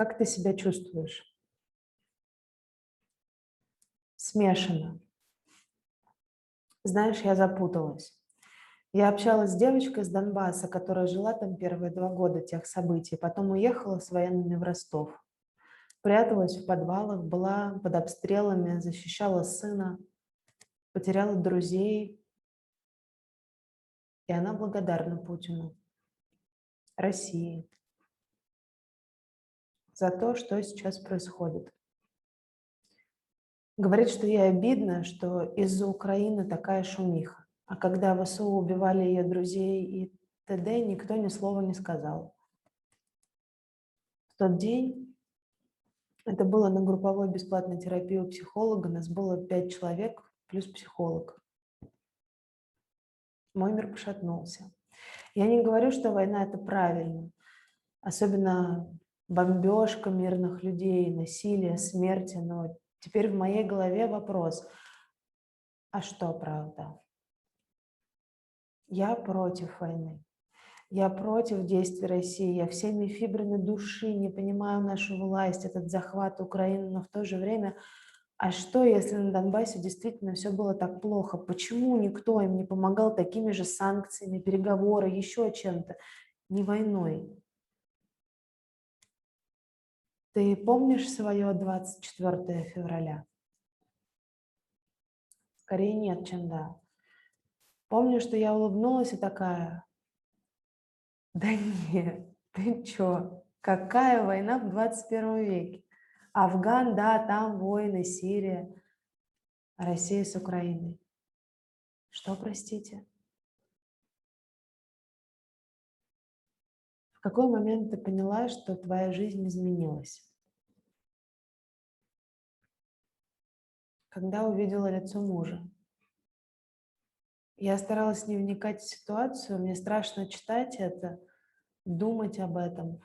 Как ты себя чувствуешь? Смешанно. Знаешь, я запуталась. Я общалась с девочкой из Донбасса, которая жила там первые 2 года тех событий, потом уехала с военными в Ростов. Пряталась в подвалах, была под обстрелами, защищала сына, потеряла друзей, и она благодарна Путину, России за то, что сейчас происходит. Говорит, что ей обидно, что из-за Украины такая шумиха. А когда ВСУ убивали ее друзей и т.д., никто ни слова не сказал. В тот день, это было на групповой бесплатной терапии у психолога, нас было 5 человек плюс психолог. Мой мир пошатнулся. Я не говорю, что война – это правильно. Особенно бомбежка мирных людей, насилие, смерти. Но теперь в моей голове вопрос, а что правда? Я против войны. Я против действий России. Я всеми фибрами души не понимаю нашу власть, этот захват Украины, но в то же время, а что, если на Донбассе действительно все было так плохо? Почему никто им не помогал такими же санкциями, переговоры, еще чем-то, не войной? Ты помнишь свое 24 февраля? Скорее нет, чем да. Помню, что я улыбнулась и такая: да нет, ты чё? Какая война в 21 веке? Афган, да, там войны, Сирия, Россия с Украиной. Что, простите? В какой момент ты поняла, что твоя жизнь изменилась? Когда увидела лицо мужа. Я старалась не вникать в ситуацию, мне страшно читать это, думать об этом.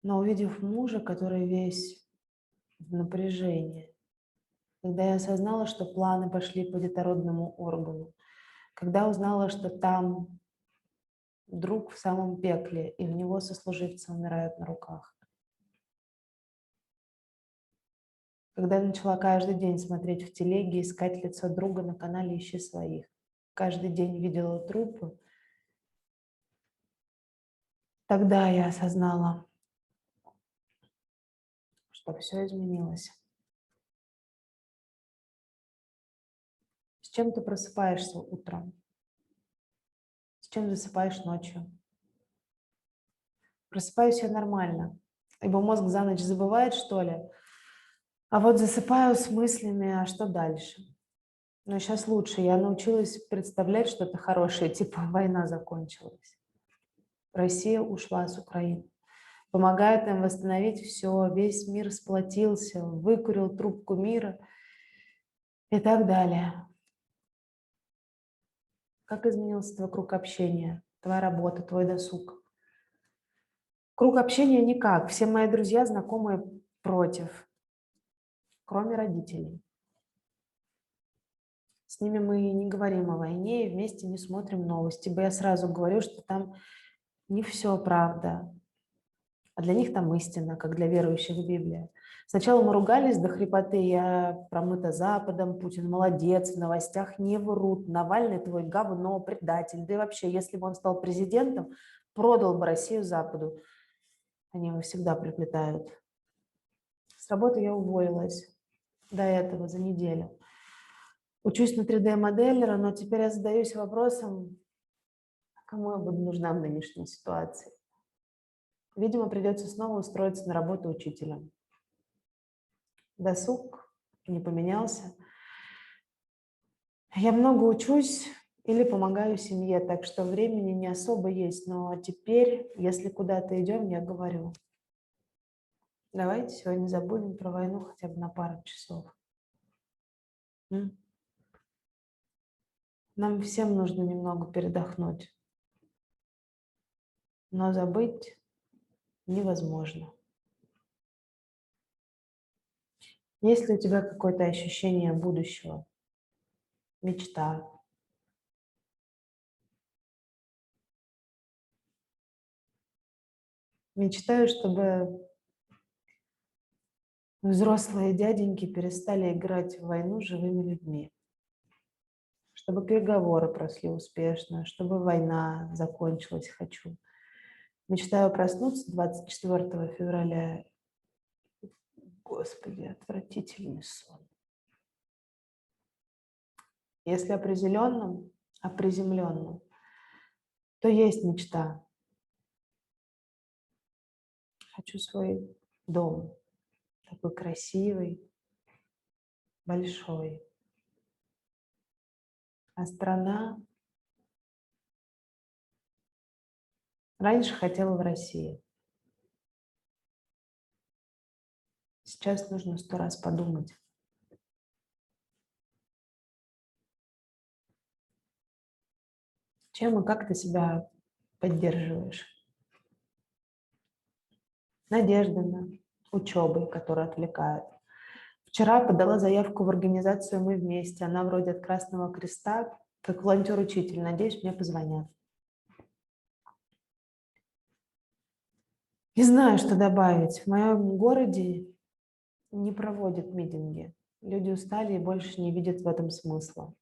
Но увидев мужа, который весь в напряжении, когда я осознала, что планы пошли по детородному органу, когда узнала, что там друг в самом пекле, и в него сослуживцы умирают на руках. Когда я начала каждый день смотреть в телеге, искать лицо друга на канале «Ищи своих». Каждый день видела трупы. Тогда я осознала, что все изменилось. С чем ты просыпаешься утром? С чем засыпаешь ночью? Просыпаюсь я нормально, ибо мозг за ночь забывает, что ли. А вот засыпаю с мыслями, а что дальше? Но сейчас лучше. Я научилась представлять что-то хорошее, типа война закончилась. Россия ушла с Украины. Помогает им восстановить все, весь мир сплотился, выкурил трубку мира и так далее. Как изменился твой круг общения, твоя работа, твой досуг? Круг общения никак. Все мои друзья, знакомые против, кроме родителей. С ними мы не говорим о войне и вместе не смотрим новости. Ибо я сразу говорю, что там не все правда, а для них там истина, как для верующих в Библию. Сначала мы ругались до хрипоты, я промыта Западом, Путин молодец, в новостях не врут, Навальный твой говно, предатель. Да и вообще, если бы он стал президентом, продал бы Россию Западу. Они его всегда приплетают. С работы я уволилась до этого за неделю. Учусь на 3D-моделера, но теперь я задаюсь вопросом, кому я буду нужна в нынешней ситуации. Видимо, придется снова устроиться на работу учителем. Досуг не поменялся. Я много учусь или помогаю семье, так что времени не особо есть. Но теперь, если куда-то идем, я говорю: давайте сегодня забудем про войну хотя бы на пару часов. Нам всем нужно немного передохнуть. Но забыть невозможно. Есть ли у тебя какое-то ощущение будущего? Мечта? Мечтаю, чтобы взрослые дяденьки перестали играть в войну с живыми людьми. Чтобы переговоры прошли успешно, чтобы война закончилась, хочу. Мечтаю проснуться 24 февраля. Господи, отвратительный сон. Если о приземленном, то есть мечта. Хочу свой дом, такой красивый, большой. А страна... Раньше хотела в России. Сейчас нужно 100 раз подумать. Чем и как ты себя поддерживаешь? Надеждами, учебой, которая отвлекает. Вчера подала заявку в организацию «Мы вместе». Она вроде от Красного Креста, как волонтер-учитель. Надеюсь, мне позвонят. Не знаю, что добавить. В моем городе не проводят митинги. Люди устали и больше не видят в этом смысла.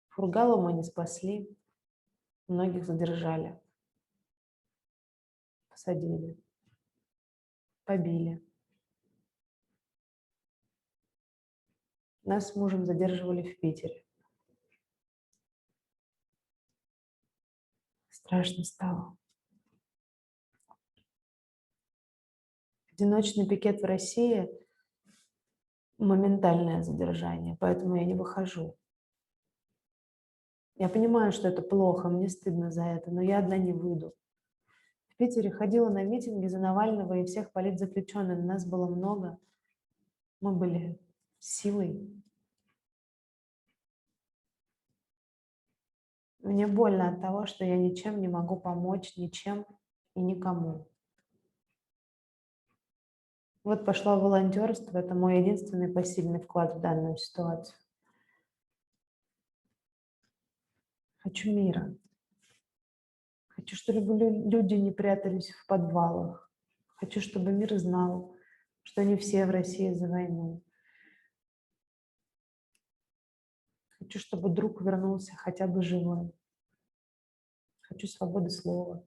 Фургалу мы не спасли, многих задержали, посадили, побили. Нас с мужем задерживали в Питере. Страшно стало. Одиночный пикет в России – моментальное задержание, поэтому я не выхожу. Я понимаю, что это плохо, мне стыдно за это, но я одна не выйду. В Питере ходила на митинги за Навального и всех политзаключенных. Нас было много. Мы были силой. Мне больно от того, что я ничем не могу помочь, ничем и никому. Вот пошла волонтерство, это мой единственный посильный вклад в данную ситуацию. Хочу мира. Хочу, чтобы люди не прятались в подвалах. Хочу, чтобы мир знал, что не все в России за войну. Хочу, чтобы друг вернулся хотя бы живым. Хочу свободы слова.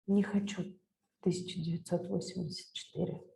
Не хочу 1984.